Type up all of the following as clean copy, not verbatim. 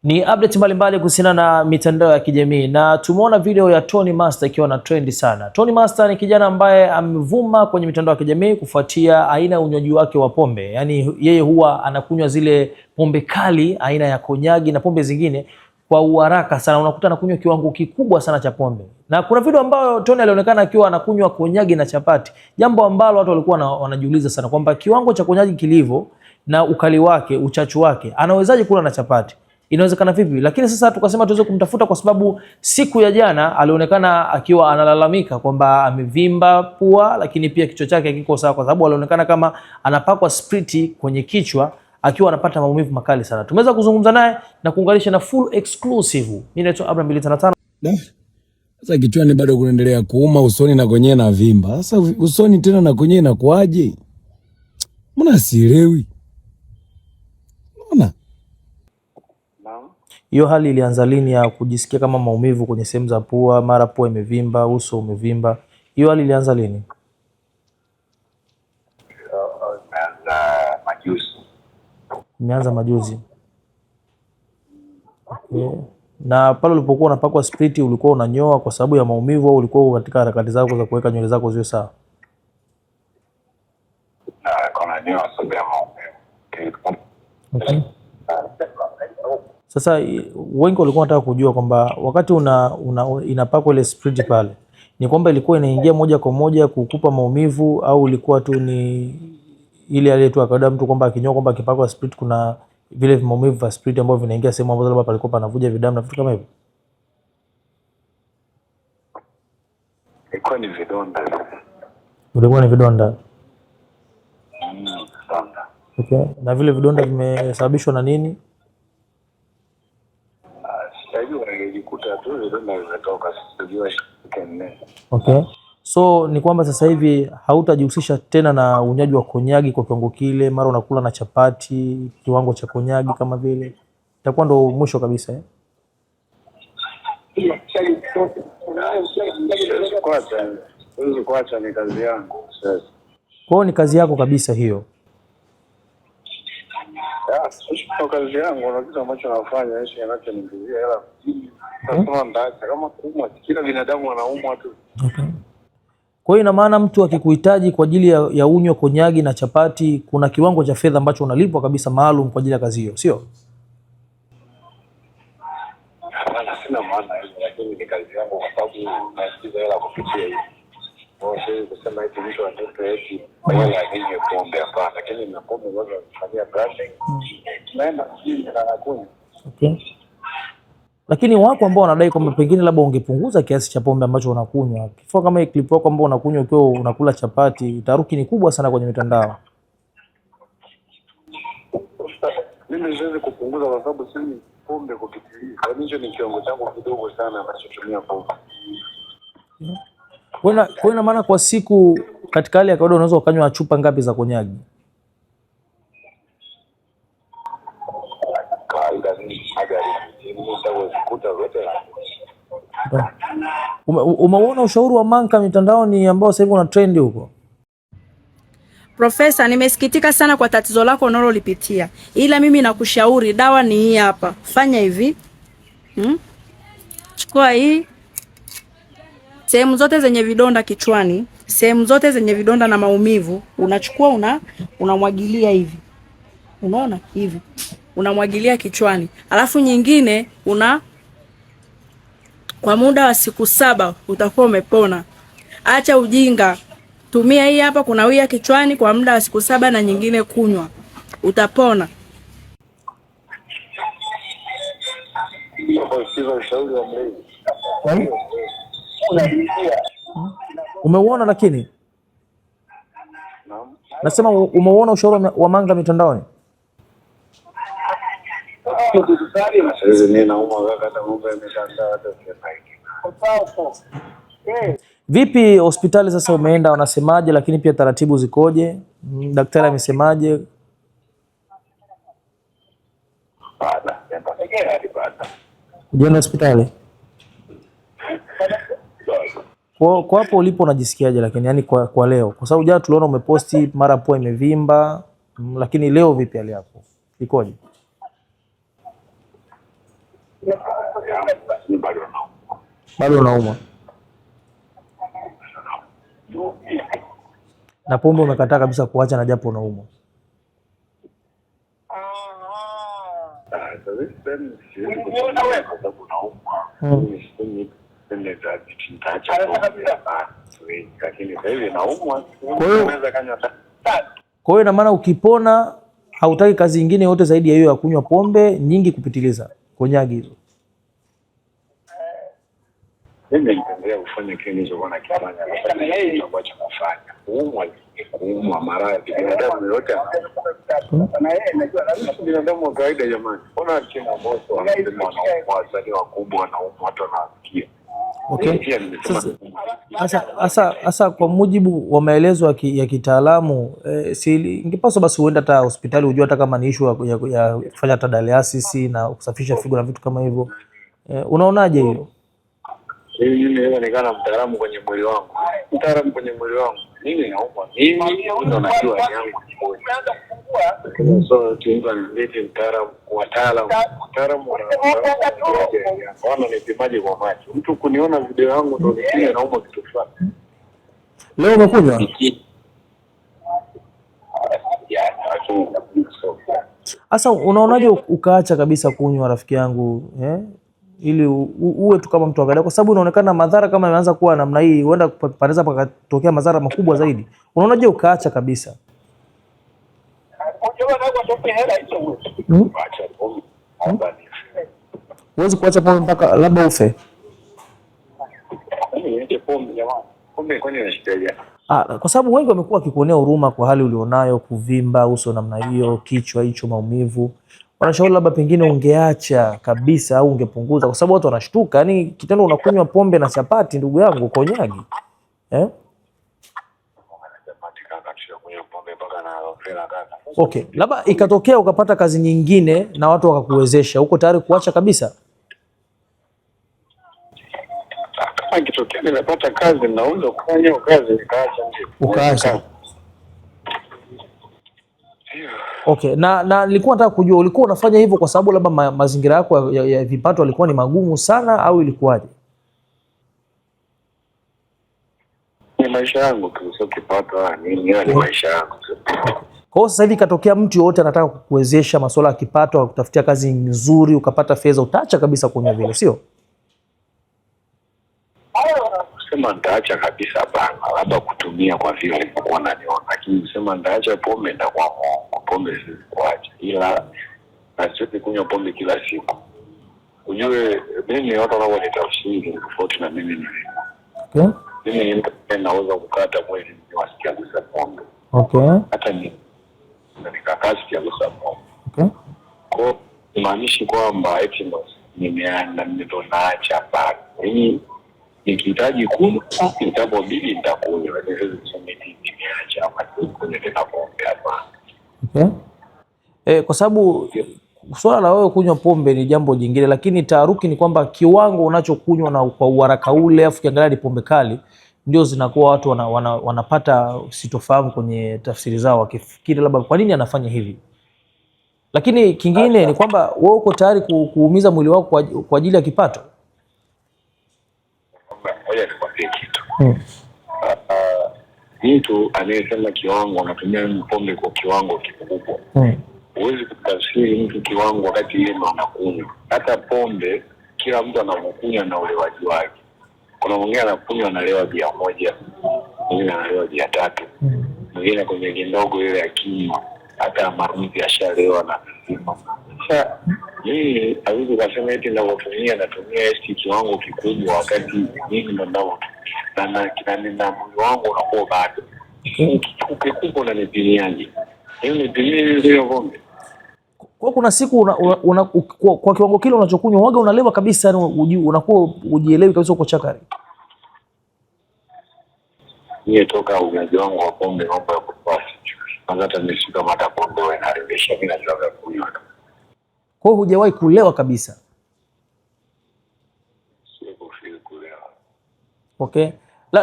Ni update mbalimbali kuhusiana na mitandao ya kijamii na tumeona video ya Tony Master ikiwa na trendi sana. Tony Master ni kijana ambaye amevuma kwenye mitandao ya kijamii kufuatia aina ya unywaji wake wa pombe. Yaani yeye huwa anakunywa zile pombe kali aina ya konyagi na pombe zingine kwa uharaka sana. Unakuta anakunywa kiwango kikubwa sana cha pombe. Na kuna video ambayo Tony alionekana akiwa anakunywa konyagi na chapati. Jambo ambalo watu walikuwa wanajiuliza sana kwamba kiwango cha konyagi kilivyo na ukali wake, uchachu wake, anawezaje kula na chapati? Inawezekana vipi? Lakini sasa tukasema tuweze kumtafuta kwa sababu siku ya jana alionekana akiwa analalamika kwamba amevimba pua, lakini pia kichwa chake hakiko sawa, kwa sababu alionekana kama anapakwa spriti kwenye kichwa akiwa anapata maumivu makali sana. Tumeweza kuzungumza naye na kuunganisha na full exclusive. Mimi naitwa Abraham 255. Sasa kichwani bado kunaendelea kuuma, usoni na kwenyewe na vimba. Sasa usoni tena na kwenyewe na kuaje? Mbona sielewi? Mbona? Hiyo hali ilianza lini ya kujisikia kama maumivu kwenye sehemu za pua, mara pua imevimba, uso umevimba? Hiyo hali ilianza lini? Imeanza majuzi. Okay. Na pale ulipokuwa unapakwa spriti ulikuwa unanyoa kwa sababu ya maumivu au ulikuwa katika harakati zako za kuweka nywele zako ziwe sawa? Okay. Sasa wengi walikuwa wanataka kujua kwamba wakati inapakwa ile spriti pale, ni kwamba ilikuwa inaingia moja kwa moja kukupa maumivu au ilikuwa tu ni ile tu akawaida mtu kwamba akinyoa kwamba akipakwa spriti kuna vile maumivu vya spriti ambavyo vinaingia sehemu ambazo labda palikuwa panavuja vidamu na vitu kama hivyo? Ilikuwa ni vidonda. Ilikuwa ni vidonda. Okay. Na vile vidonda vimesababishwa na nini? Okay. So ni kwamba sasa hivi hautajihusisha tena na unywaji wa konyagi kwa kiwango kile, mara unakula na chapati kiwango cha konyagi kama vile. Itakuwa ndo mwisho kabisa eh? Kuacha ni kazi yangu sasa. Kwa hiyo ni kazi yako kabisa hiyo. Sio kazi yangu, na kitu ambacho nafanya hicho kinachoniingizia hela. Sasa ndaacha kama kuumwa, kila binadamu anaumwa tu. Okay. Kwa hiyo ina maana mtu akikuhitaji kwa ajili ya unywa konyagi na chapati kuna kiwango cha fedha ambacho unalipwa kabisa maalum kwa ajili ya kazi hiyo, sio? Sina maana hiyo, lakini ni kazi yangu kwa sababu naingiza hela kupitia hiyo. Mimi kusema eti mtu anipe eti wala anywe pombe hapana, lakini na pombe wazo kufanyia brushing. Naenda chini na nakunywa. Okay. Lakini wako ambao wanadai kwamba pengine labda ungepunguza kiasi cha pombe ambacho unakunywa. Kifua kama hii clip yako ambao unakunywa ukiwa unakula chapati, taruki ni kubwa sana kwenye mitandao. Mimi siwezi kupunguza kwa sababu si pombe kupitiliza. Kwa hiyo ni kiwango changu kidogo sana ninachotumia pombe. Kwa ina maana kwa siku katika hali ya kawaida unaweza ukanywa chupa ngapi za konyagi? Umeona ushauri wa Manka mitandaoni ambao sasa hivi una trend huko? Profesa, nimesikitika sana kwa tatizo lako unalolipitia. Ila mimi nakushauri dawa ni hii hapa. Fanya hivi. Chukua hii. Sehemu zote zenye vidonda kichwani, sehemu zote zenye vidonda na maumivu, unachukua unamwagilia hivi. Unaona? Hivi. Unamwagilia kichwani. Alafu nyingine kwa muda wa siku 7 utakuwa umepona. Acha ujinga. Tumia hii hapa kunawia kichwani kwa muda wa siku 7 na nyingine kunywa. Utapona. Umeuona lakini? Nasema umeuona ushauri wa Manga mitandaoni? Vipi hospitali sasa umeenda wanasemaje, lakini pia taratibu zikoje? Daktari amesemaje? Ujienda hospitali? Kwa hapo ulipo unajisikiaje lakini yani kwa leo? Kwa sababu jana tuliona umeposti mara pua imevimba, lakini leo vipi hali yako? Ikoje? Bado unaumwa na pombe umekataa kabisa kuacha na japo unaumwa? Kwa hiyo ina maana ukipona hautaki kazi nyingine yote zaidi ya hiyo ya kunywa pombe nyingi kupitiliza, konyagi hizo? Mimi nitaendelea kufanya kile nilichokuwa nakifanya, lakini ambacho nafanya kuumwa maradhi binadamu yote na yeye najua lazima binadamu wa kawaida jamani. Mbona changamoto wanasema wazaliwa wakubwa wanaumwa watu wanasikia. Okay. Sasa kwa mujibu wa maelezo ya kitaalamu si ingepaswa basi uende hata hospitali ujue hata kama ni issue ya kufanya hata dialysis na kusafisha figo na vitu kama hivyo. Unaonaje hiyo? Mimi naonekana mtaalamu kwenye mwili wangu. Mtaalamu kwenye mwili wangu. Mimi naumwa. Mimi ndo najua yangu ni so tuinga nilete wataalamu wana nipimaje kwa macho. Mtu kuniona video yangu ndo nikie naumwa kitu fulani. Leo umekunywa? Sasa unaonaje ukaacha kabisa kunywa rafiki yangu ili uwe tu kama mtu wa kawaida, kwa sababu inaonekana madhara kama yameanza kuwa namna hii, huenda panaweza pakatokea madhara makubwa zaidi. Unaonaje ukaacha kabisa? Huwezi kuacha pombe mpaka labda ufe? Kwa sababu wengi wamekuwa wakikuonea huruma kwa hali ulionayo, kuvimba uso namna hiyo, kichwa hicho, maumivu. Wanashauri labda pengine ungeacha kabisa au ungepunguza, kwa sababu watu wanashtuka. Yaani kitendo unakunywa pombe na chapati, ndugu yangu, konyagi. Okay, labda ikatokea ukapata kazi nyingine na watu wakakuwezesha, uko tayari kuacha kabisa? Kama ikitokea nimepata kazi naanza kufanya kazi nikaacha, ndio. Ukaacha. Okay, na nilikuwa nataka kujua ulikuwa unafanya hivyo kwa sababu labda mazingira yako ya vipato yalikuwa ni magumu sana au ilikuwaje? Ni maisha yangu tu, sio kipato, ni maisha yangu. Kwa hiyo sasa hivi katokea mtu yote anataka kukuwezesha masuala ya kipato, akutafutia kazi nzuri, ukapata fedha, utaacha kabisa kunywa vile, sio? Sema nitaacha kabisa hapana, labda kutumia kwa vile nilikuwa naniona, lakini sema nitaacha pombe nitakuwa mwongo. Pombe siwezi kuacha, ila nasiwezi kunywa pombe kila siku. Ujue mimi watu wanaonitafsiri tofauti na mimi ni. Okay. Mimi naweza kukata mwezi niwasikia kusa pombe. Okay. Hata nikakaa sikia kusa pombe. Okay. Kwa maanishi kwamba eti nimeanza ndio naacha hapana. Mimi nikihitaji kunywa nitabidi nitakunywa, lakini siwezi kusema nimeacha ama kunywa tena pombe hapana. Okay. Kwa sababu swala la wewe kunywa pombe ni jambo jingine, lakini taharuki ni kwamba kiwango unachokunywa na kwa uharaka ule, afu kiangalia ni pombe kali, ndio zinakuwa watu wanapata sitofahamu kwenye tafsiri zao, wakifikiri labda kwa nini anafanya hivi. Lakini kingine ni kwamba wewe uko tayari kuumiza mwili wako kwa ajili ya kipato. Ngoja nikwambie kitu. Mtu anayesema kiwango anatumia pombe kwa kiwango kikubwa. Huwezi kutafsiri mtu kiwango wakati yeye ndo anakunywa. Hata pombe kila mtu anakunywa na ulewaji wake. Kuna mwingine anakunywa analewa bia moja, mwingine analewa bia tatu. Mwingine kwenye kindogo ile ya kinywa hata marundi ashalewa na mzima. Sasa mimi hawezi kusema eti natumia eti kiwango kikubwa wakati mimi ndo ndio na mwili wangu unakuwa bado. Ukikupa unanipimiaje? Hiyo nipimie hiyo pombe. Kwa kuna siku kwa kiwango kile unachokunywa waga unalewa kabisa, yani unakuwa ujielewi kabisa uko chakari. Yeye toka ugaji wangu wa pombe mambo ya kupasi. Hata nimeshika mata pombe wewe narejesha mimi najua vya kunywa. Kwa hiyo hujawahi kulewa kabisa? Sio kulewa. Okay.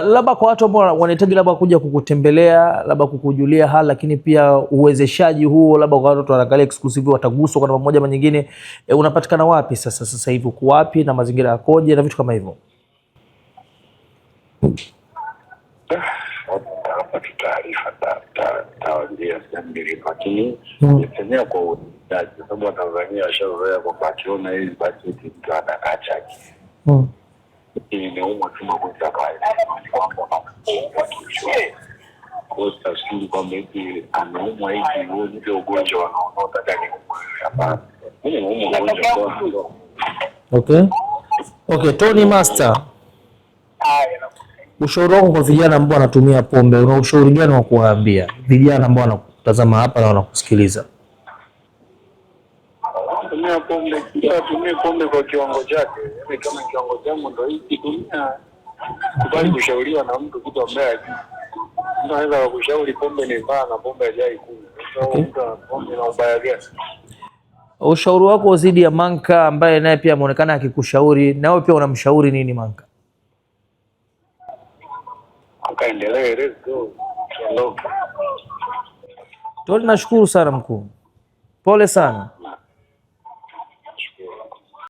Labda kwa watu ambao wanahitaji labda kuja kukutembelea, labda kukujulia hali, lakini pia uwezeshaji huo, labda kwa watu wanaangalia exclusive wataguswa kwa namna moja ama nyingine, unapatikana wapi sasa hivi, uko wapi na mazingira yakoje na vitu kama hivyo? Hapa taarifa tawaambia sambili, lakini nisemea kwa udaji, sababu Tanzania washazoea kwamba akiona hii bajeti mtu anakacha imeumwa chuma kwanza pale kwamba kwa tafsiri kwamba hivi ameumwa hivi ndio ugonjwa wanaotaka ni hapa. Mimi naumwa ugonjwa. Okay, Tony Master, ushauri wako kwa vijana ambao wanatumia pombe, una ushauri gani wa kuwaambia vijana ambao wanakutazama hapa na wanakusikiliza? Tumia pombe kwa kiwango chake. Yaani kama kiwango changu ndio hiki, tumia. Kubali kushauriwa na mtu kitu ambaye anaweza kukushauri pombe ni mbaya na pombe haijai kunywa. Pombe na ubaya gani? Ushauri wako zidi ya Manka ambaye naye pia ameonekana akikushauri, na wewe pia unamshauri nini Manka? Akaendelee rezo. Tony, nashukuru sana mkuu. Pole sana.